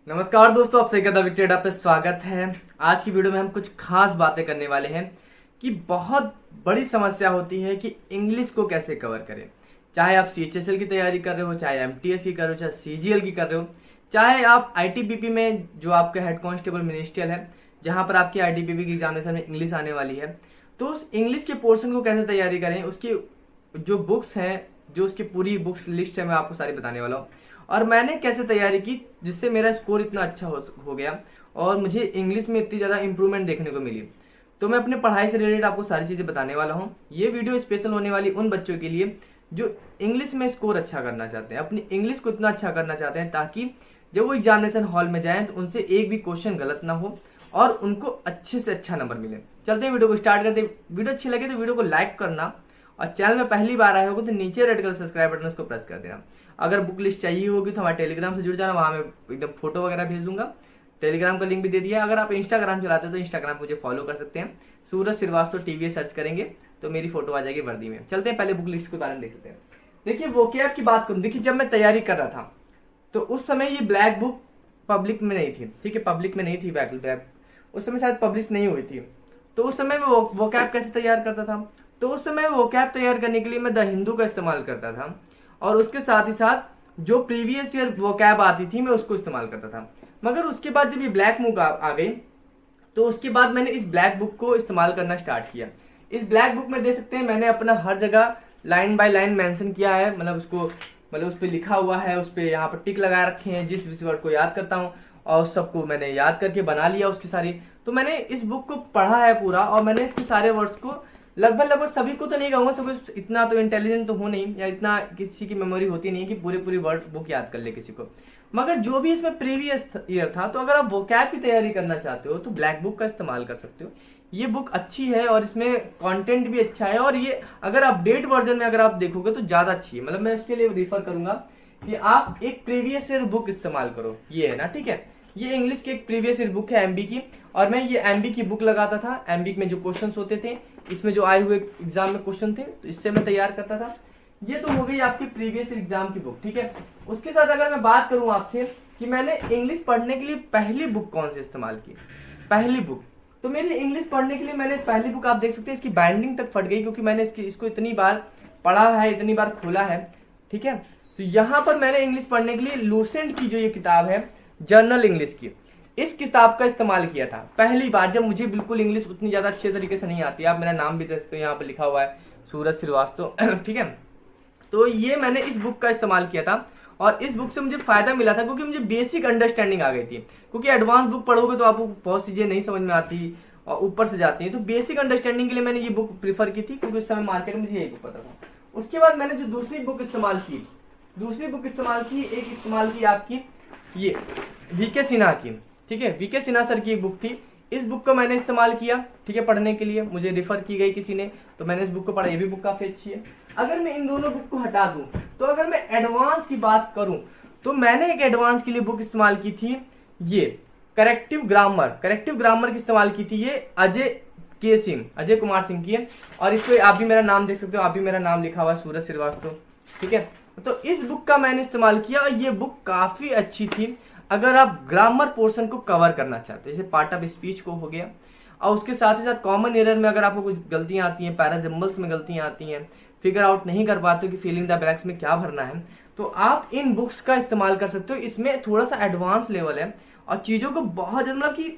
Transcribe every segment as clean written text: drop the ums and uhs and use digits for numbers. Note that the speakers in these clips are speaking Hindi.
नमस्कार दोस्तों, आप सही कदम विक्टेडा पे स्वागत है। आज की वीडियो में हम कुछ खास बातें करने वाले हैं कि बहुत बड़ी समस्या होती है कि इंग्लिश को कैसे कवर करें। चाहे आप सीएचएसएल की तैयारी कर रहे हो, चाहे एमटीएस की कर रहे हो, चाहे सीजीएल की कर रहे हो, चाहे आप आईटीबीपी में जो आपका हेड कांस्टेबल मिनिस्ट्रियल है, जहां पर आपकी आईटीबीपी की एग्जामिनेशन में इंग्लिश आने वाली है, तो उस इंग्लिश के पोर्शन को कैसे तैयारी करें, उसकी जो बुक्स हैं, जो उसकी पूरी बुक्स लिस्ट है, मैं आपको सारी बताने वाला हूँ। और मैंने कैसे तैयारी की जिससे मेरा स्कोर इतना अच्छा हो गया और मुझे इंग्लिश में इतनी ज़्यादा इंप्रूवमेंट देखने को मिली। तो मैं अपने पढ़ाई से रिलेटेड आपको सारी चीज़ें बताने वाला हूँ। ये वीडियो स्पेशल होने वाली उन बच्चों के लिए जो इंग्लिश में स्कोर अच्छा करना चाहते हैं, अपनी इंग्लिश को इतना अच्छा करना चाहते हैं ताकि जब वो एग्जामिनेशन हॉल में जाएं तो उनसे एक भी क्वेश्चन गलत ना हो और उनको अच्छे से अच्छा नंबर मिले। चलते हैं वीडियो को स्टार्ट करते हैं। वीडियो अच्छी लगे तो वीडियो को लाइक करना और चैनल में पहली बार आए होगे तो नीचे रेड कलर सब्सक्राइब बटन उसको प्रेस कर देना। अगर बुक लिस्ट चाहिए होगी तो हमारे टेलीग्राम से जुड़ जाना, वहां मैं एकदम फोटो वगैरह भेज दूंगा। टेलीग्राम का लिंक भी दे दिया। अगर आप इंस्टाग्राम चलाते हैं तो इंस्टाग्राम मुझे फॉलो कर सकते हैं, सूरज श्रीवास्तव टीवी सर्च करेंगे तो मेरी फोटो आ जाएगी वर्दी में। चलते हैं पहले बुक लिस्ट के बारे में देखते हैं। देखिए वोकैब की बात करूं, देखिए जब मैं तैयारी कर रहा था तो उस समय ये ब्लैक बुक पब्लिक में नहीं थी, ठीक है, पब्लिक में नहीं थी ब्लैक, उस समय शायद पब्लिश नहीं हुई थी। तो उस समय मैं वोकैब कैसे तैयार करता था, तो उस समय वोकैब तैयार करने के लिए मैं द हिंदू का इस्तेमाल करता था और उसके साथ ही साथ जो प्रीवियस ईयर वोकैब आती थी मैं उसको इस्तेमाल करता था। मगर उसके बाद जब ये ब्लैक बुक आ गई तो उसके बाद मैंने इस ब्लैक बुक को इस्तेमाल करना स्टार्ट किया। इस ब्लैक बुक में देख सकते हैं मैंने अपना हर जगह लाइन बाय लाइन मेंशन किया है, मतलब उस पर लिखा हुआ है, उस पर यहाँ पर टिक लगा रखे हैं जिस वर्ड को याद करता हूँ और सबको मैंने याद करके बना लिया उसकी सारी। तो मैंने इस बुक को पढ़ा है पूरा और मैंने इसके सारे वर्ड्स को लगभग सभी को तो नहीं कहूंगा, सब इतना तो इंटेलिजेंट तो हो नहीं या इतना किसी की मेमोरी होती नहीं है कि पूरी वर्ड बुक याद कर ले किसी को। मगर जो भी इसमें प्रीवियस ईयर था, तो अगर आप वोकैब की तैयारी करना चाहते हो तो ब्लैक बुक का इस्तेमाल कर सकते हो। ये बुक अच्छी है और इसमें कंटेंट भी अच्छा है और ये अगर अपडेट वर्जन में अगर आप देखोगे तो ज्यादा अच्छी है। मतलब मैं इसके लिए रिफर करूंगा कि आप एक प्रीवियस ईयर बुक इस्तेमाल करो, ये है ना, ठीक है। ये इंग्लिश की एक प्रीवियस ईयर बुक है एमबी की और मैं ये एमबी की बुक लगाता था। एमबी में जो क्वेश्चंस होते थे, इसमें जो आए हुए एग्जाम में क्वेश्चन थे, तो इससे मैं तैयार करता था। ये तो हो गई आपकी प्रीवियस एग्जाम की बुक, ठीक है। उसके साथ अगर मैं बात करूं आपसे कि मैंने इंग्लिश पढ़ने के लिए पहली बुक कौन सी इस्तेमाल की, पहली बुक, तो मेरी इंग्लिश पढ़ने के लिए मैंने पहली बुक, आप देख सकते हैं इसकी बाइंडिंग तक फट गई क्योंकि मैंने इसको इतनी बार पढ़ा है, इतनी बार खोला है, ठीक है। तो यहाँ पर मैंने इंग्लिश पढ़ने के लिए लूसेंट की जो ये किताब है जर्नल इंग्लिश की, इस किताब का इस्तेमाल किया था पहली बार जब मुझे बिल्कुल इंग्लिश उतनी ज्यादा अच्छे तरीके से नहीं आती। आप मेरा नाम भी देख सकते हो, यहाँ पर लिखा हुआ है सूरज श्रीवास्तव, ठीक है। तो ये मैंने इस बुक का इस्तेमाल किया था और इस बुक से मुझे फायदा मिला था क्योंकि मुझे बेसिक अंडरस्टैंडिंग आ गई थी। क्योंकि एडवांस बुक पढ़ोगे तो आपको बहुत चीजें नहीं समझ में आती और ऊपर से जाती है, तो बेसिक अंडरस्टैंडिंग के लिए मैंने ये बुक प्रीफर की थी क्योंकि उस समय मार्केट में मुझे यही बुक पता था। उसके बाद मैंने जो दूसरी बुक इस्तेमाल की, एक इस्तेमाल की आपकी ये वीके सिन्हा की, ठीक है, वीके सिन्हा सर की एक बुक थी। इस बुक को मैंने इस्तेमाल किया, ठीक है, पढ़ने के लिए मुझे रिफर की गई किसी ने, तो मैंने इस बुक को पढ़ा। ये भी बुक काफी अच्छी है। अगर मैं इन दोनों बुक को हटा दूं तो अगर मैं एडवांस की बात करूं तो मैंने एक एडवांस के लिए बुक इस्तेमाल की थी, ये करेक्टिव ग्रामर की इस्तेमाल की थी। ये अजय कुमार सिंह की है और इस पे आप भी मेरा नाम देख सकते हो, आप भी मेरा नाम लिखा हुआ है सूरज श्रीवास्तव, ठीक है। तो इस बुक का मैंने इस्तेमाल किया और ये बुक काफी अच्छी थी अगर आप ग्रामर पोर्शन को कवर करना चाहते हो, जैसे पार्ट ऑफ स्पीच को हो गया और उसके साथ ही साथ कॉमन एरर में अगर आपको कुछ गलतियां आती हैं, पैराजम्बल्स में गलतियां आती हैं, फिगर आउट नहीं कर पाते हो कि फिलिंग द ब्लैंक्स में क्या भरना है, तो आप इन बुक्स का इस्तेमाल कर सकते हो। इसमें थोड़ा सा एडवांस लेवल है और चीजों को बहुत मतलब कि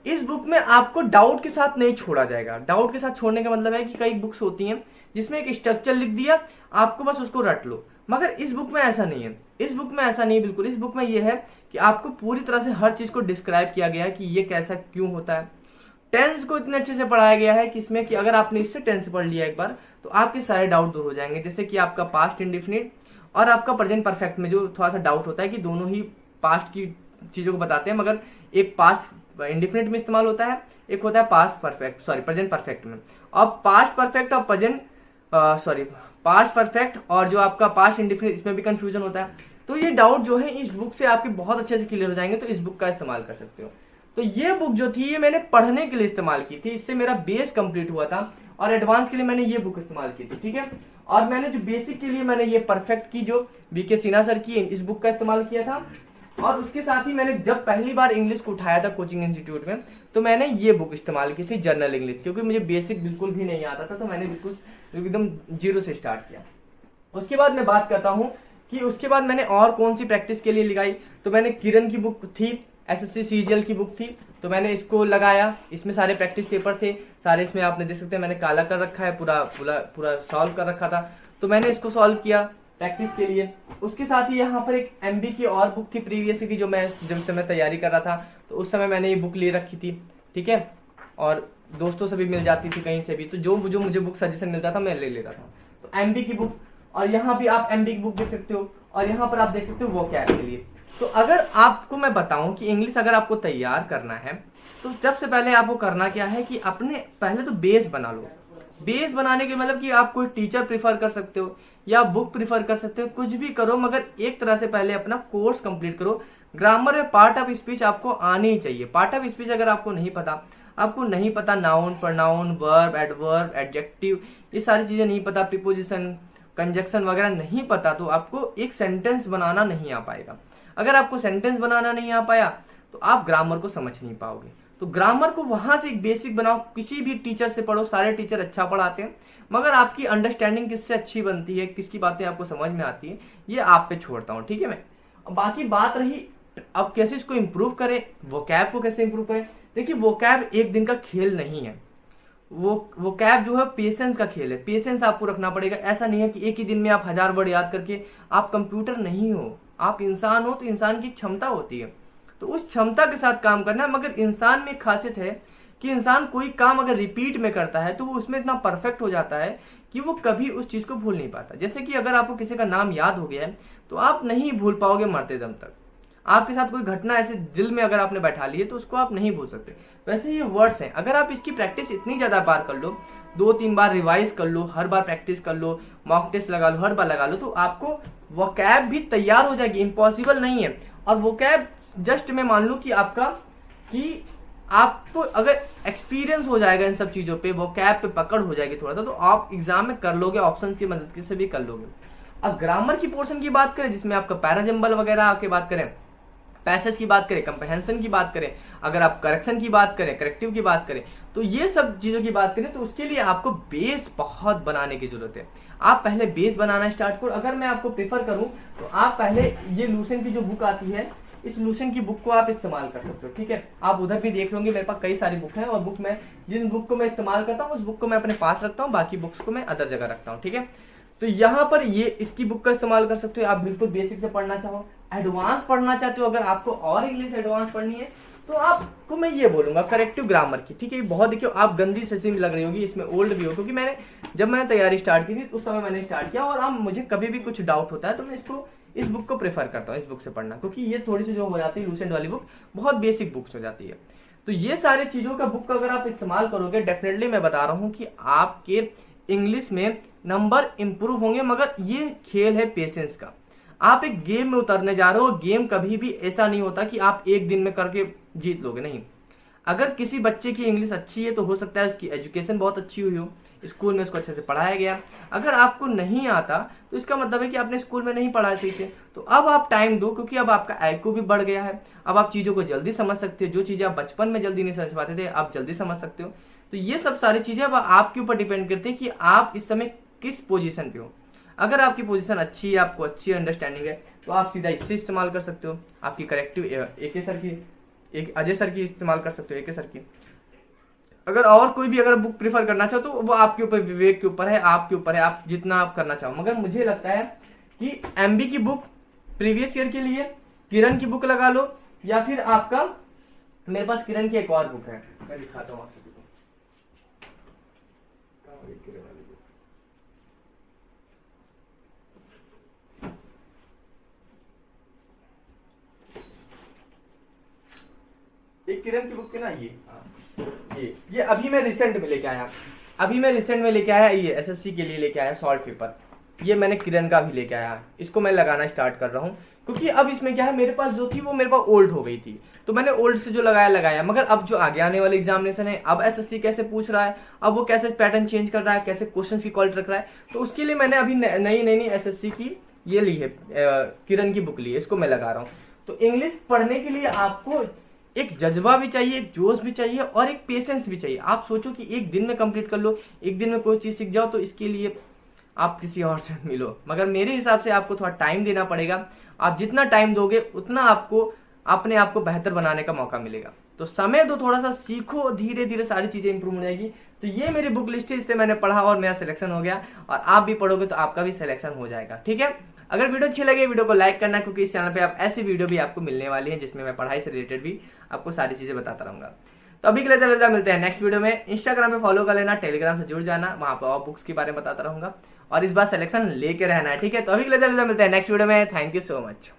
इस बुक में आपको डाउट के साथ नहीं छोड़ा जाएगा। डाउट के साथ छोड़ने का मतलब है कि कई बुक्स होती हैं जिसमें एक स्ट्रक्चर लिख दिया, आपको बस उसको रट लो, मगर इस बुक में ऐसा नहीं है। इस बुक में ऐसा नहीं है बिल्कुल। इस बुक में यह है कि आपको पूरी तरह से हर चीज को डिस्क्राइब किया गया है कि ये कैसा क्यों होता है। टेंस को इतने अच्छे से पढ़ाया गया है कि इसमें कि अगर आपने इससे टेंस पढ़ लिया एक बार तो आपके सारे डाउट दूर हो जाएंगे। जैसे कि आपका पास्ट इंडेफिनिट और आपका प्रेजेंट परफेक्ट में जो थोड़ा सा डाउट होता है कि दोनों ही पास्ट की चीजों को बताते हैं, मगर एक पास्ट इंडेफिनिट में इस्तेमाल होता है, एक होता है प्रेजेंट परफेक्ट में। अब पास्ट परफेक्ट और पास्ट परफेक्ट और जो आपका पास्ट इंडेफिनिट, इसमें भी कंफ्यूजन होता है। तो ये डाउट जो है इस बुक से आपके बहुत अच्छे से क्लियर हो जाएंगे, तो इस बुक का इस्तेमाल कर सकते हो। तो ये बुक जो थी ये मैंने पढ़ने के लिए इस्तेमाल की थी, इससे मेरा बेस कंप्लीट हुआ था और एडवांस के लिए मैंने ये बुक इस्तेमाल की थी, ठीक है। और मैंने जो बेसिक के लिए मैंने ये परफेक्ट की जो वीके सिन्हा सर की इस बुक का इस्तेमाल किया था और उसके साथ ही मैंने जब पहली बार इंग्लिश को उठाया था कोचिंग इंस्टीट्यूट में, तो मैंने ये बुक इस्तेमाल की थी, जर्नल इंग्लिश, क्योंकि मुझे बेसिक बिल्कुल भी नहीं आता था, तो मैंने बिल्कुल एकदम जीरो से स्टार्ट किया। उसके बाद मैं बात करता हूँ कि उसके बाद मैंने और कौन सी प्रैक्टिस के लिए लगाई, तो मैंने किरण की बुक थी, एसएससी सीजीएल की बुक थी, तो मैंने इसको लगाया। इसमें सारे प्रैक्टिस पेपर थे सारे, इसमें आपने देख सकते हैं मैंने काला कर रखा है, पूरा पूरा पूरा सॉल्व कर रखा था, तो मैंने इसको सॉल्व किया प्रैक्टिस के लिए। उसके साथ ही यहाँ पर एक एमबी की और बुक थी प्रीवियस की, जो मैं जब समय तैयारी कर रहा था तो उस समय मैंने ये बुक ले रखी थी, ठीक है, और दोस्तों से भी मिल जाती थी कहीं से भी, तो जो मुझे बुक सजेशन मिलता था मैं ले लेता था। तो एमबी की बुक, और यहाँ भी आप एमबी की बुक देख सकते हो, और यहाँ पर आप देख सकते हो वोकैब के लिए। तो अगर आपको मैं बताऊं कि इंग्लिश अगर आपको तैयार करना है, तो सबसे पहले आपको करना क्या है कि अपने पहले तो बेस बना लो। बेस बनाने के मतलब कि आप कोई टीचर प्रिफर कर सकते हो या बुक प्रिफर कर सकते हो, कुछ भी करो, मगर एक तरह से पहले अपना कोर्स कंप्लीट करो। ग्रामर में पार्ट ऑफ स्पीच आपको आनी ही चाहिए। पार्ट ऑफ स्पीच अगर आपको नहीं पता, noun, pronoun, verb, adverb, adjective, ये सारी चीजें नहीं पता, प्रीपोजिशन, कंजक्शन वगैरह नहीं पता, तो आपको एक सेंटेंस बनाना नहीं आ पाएगा। अगर आपको सेंटेंस बनाना नहीं आ पाया तो आप ग्रामर को समझ नहीं पाओगे। तो ग्रामर को वहां से एक बेसिक बनाओ, किसी भी टीचर से पढ़ो, सारे टीचर अच्छा पढ़ाते हैं, मगर आपकी अंडरस्टैंडिंग किससे अच्छी बनती है, किसकी बातें आपको समझ में आती है, ये आप पे छोड़ता हूँ, ठीक है। मैं बाकी बात रही अब कैसे इसको इंप्रूव करें, वोकैब को कैसे इंप्रूव करें। देखिए वोकैब एक दिन का खेल नहीं है, वो कैब जो है पेशेंस का खेल है। पेशेंस आपको रखना पड़ेगा। ऐसा नहीं है कि एक ही दिन में आप 1000 वर्ड याद करके, आप कंप्यूटर नहीं हो, आप इंसान हो, तो इंसान की क्षमता होती है, तो उस क्षमता के साथ काम करना है। मगर इंसान में खासियत है कि इंसान कोई काम अगर रिपीट में करता है तो वो उसमें इतना परफेक्ट हो जाता है कि वो कभी उस चीज को भूल नहीं पाता। जैसे कि अगर आपको किसी का नाम याद हो गया है तो आप नहीं भूल पाओगे मरते दम तक। आपके साथ कोई घटना ऐसे दिल में अगर आपने बैठा ली है तो उसको आप नहीं भूल सकते। वैसे ये वर्ड्स हैं, अगर आप इसकी प्रैक्टिस इतनी ज्यादा बार कर लो, 2-3 बार रिवाइज कर लो, हर बार प्रैक्टिस कर लो, मॉक टेस्ट लगा लो, हर बार लगा लो, तो आपको वोकैब भी तैयार हो जाएगी। इम्पॉसिबल नहीं है। और वोकैब जस्ट मैं मान लूं कि आपको अगर एक्सपीरियंस हो जाएगा इन सब चीजों पे, वोकैब पे पकड़ हो जाएगी थोड़ा सा, तो आप एग्जाम में कर लोगे, ऑप्शन की मदद से भी कर लोगे। अब ग्रामर की पोर्शन की बात करें, जिसमें आपका पैराजम्बल वगैरह की बात करें, पैसेज की बात करें, कंप्रहेंशन की बात करें, अगर आप करेक्शन की बात करें, करेक्टिव की बात करें, तो ये सब चीजों की बात करें, तो उसके लिए आपको बेस बहुत बनाने की जरूरत है। आप पहले बेस बनाना स्टार्ट करो। अगर मैं आपको प्रेफर करूं तो आप पहले ये लूसेंट की जो बुक आती है, इस लूसेंट की बुक को आप इस्तेमाल कर सकते हो, ठीक है। आप उधर भी देख लोगे, मेरे पास कई सारी बुक हैं, और बुक में जिन बुक को मैं इस्तेमाल करता हूँ उस बुक को मैं अपने पास रखता हूँ, बाकी बुक्स को मैं अदर जगह रखता हूँ, ठीक है। तो यहाँ पर ये इसकी बुक का इस्तेमाल कर सकते हो। आप बिल्कुल बेसिक से पढ़ना चाहो, एडवांस पढ़ना चाहते हो, अगर आपको और इंग्लिश एडवांस पढ़नी है, तो आपको मैं ये बोलूंगा करेक्टिव ग्रामर की, ठीक है। बहुत देखियो आप गंदी सची भी लग रही होगी, इसमें ओल्ड भी हो, क्योंकि जब मैंने तैयारी स्टार्ट की थी उस समय मैंने स्टार्ट किया, और अब मुझे कभी भी कुछ डाउट होता है तो मैं इस बुक को प्रेफर करता हूँ, इस बुक से पढ़ना, क्योंकि ये थोड़ी सी जो हो जाती है लूसेंट वाली बुक, बहुत बेसिक बुक्स हो जाती है। तो ये सारी चीजों का बुक अगर आप इस्तेमाल करोगे, डेफिनेटली मैं बता रहा हूँ कि आपके इंग्लिश में नंबर इंप्रूव होंगे। मगर ये खेल है पेशेंस का। आप एक गेम में उतरने जा रहे हो, गेम कभी भी ऐसा नहीं होता कि आप एक दिन में करके जीत लोगे, नहीं। अगर किसी बच्चे की इंग्लिश अच्छी है तो हो सकता है उसकी एजुकेशन बहुत अच्छी हुई हो, स्कूल में उसको अच्छे से पढ़ाया गया। अगर आपको नहीं आता तो इसका मतलब है कि आपने स्कूल में नहीं पढ़ा सही से। तो अब आप टाइम दो, क्योंकि अब आपका आईक्यू भी बढ़ गया है, अब आप चीजों को जल्दी समझ सकते हो। जो चीजें आप बचपन में जल्दी नहीं समझ पाते थे, आप जल्दी समझ सकते हो। तो ये सब सारी चीजें अब आपके ऊपर डिपेंड करती है कि आप इस समय किस पोजीशन पे हो। अगर आपकी पोजीशन अच्छी है, आपको अच्छी अंडरस्टैंडिंग है, तो आप सीधा इससे इस्तेमाल कर सकते हो। आपकी करेक्टिव एके सर की, एक अजय सर की इस्तेमाल कर सकते हो, एके सर की। अगर और कोई भी अगर बुक प्रेफर करना चाहो तो वो आपके ऊपर, विवेक के ऊपर है, आपके ऊपर है, आप जितना आप करना चाहो। मगर मुझे लगता है कि एमबी की बुक प्रीवियस ईयर के लिए किरण की बुक लगा लो, या फिर आपका, मेरे पास किरण की एक और बुक है, मैं दिखाता हूँ आपको। एक किरण की बुक थी ना, ये अभी मैं रिसेंट में लेके आया, ये एसएससी के लिए लेके आया सॉल्व पेपर। ये मैंने किरण का भी लेके आया, इसको मैं लगाना स्टार्ट कर रहा हूँ, क्योंकि अब इसमें क्या है, मेरे पास जो थी वो मेरे पास ओल्ड हो गई थी, तो मैंने ओल्ड से जो लगाया। मगर अब जो आगे आने वाले एग्जामिनेशन है, अब एसएससी कैसे पूछ रहा है, अब वो कैसे पैटर्न चेंज कर रहा है, कैसे क्वेश्चन की क्वालिटी रख रहा है, तो उसके लिए मैंने अभी नई एसएससी की ये ली है, किरण की बुक ली है, इसको मैं लगा रहा हूँ। तो इंग्लिश पढ़ने के लिए आपको एक जज्बा भी चाहिए, एक जोश भी चाहिए और एक पेशेंस भी चाहिए। आप सोचो कि एक दिन में कंप्लीट कर लो, एक दिन में कोई चीज सीख जाओ, तो इसके लिए आप किसी और से मिलो, मगर मेरे हिसाब से आपको थोड़ा टाइम देना पड़ेगा। आप जितना टाइम दोगे उतना आपको अपने आप को बेहतर बनाने का मौका मिलेगा। तो समय दो, थोड़ा सा सीखो, धीरे धीरे सारी चीजें इंप्रूव हो जाएगी। तो ये मेरी बुक लिस्ट है, इससे मैंने पढ़ा और मेरा सिलेक्शन हो गया, और आप भी पढ़ोगे तो आपका भी सिलेक्शन हो जाएगा। ठीक है, अगर वीडियो अच्छी लगे वीडियो को लाइक करना, क्योंकि इस चैनल पे आप ऐसी वीडियो भी आपको मिलने वाली है जिसमें मैं पढ़ाई से रिलेटेड भी आपको सारी चीजें बताता रहूंगा। तो अभी के लिए चलो मिलते हैं नेक्स्ट वीडियो में। इंस्टाग्राम पे फॉलो कर लेना, टेलीग्राम से जुड़ जाना, वहां पर और बुक्स के बारे में बताता रहूंगा, और इस बार सिलेक्शन लेके रहना है। ठीक है, तो अभी के लिए चलो मिलते हैं नेक्स्ट वीडियो में। Thank you so much.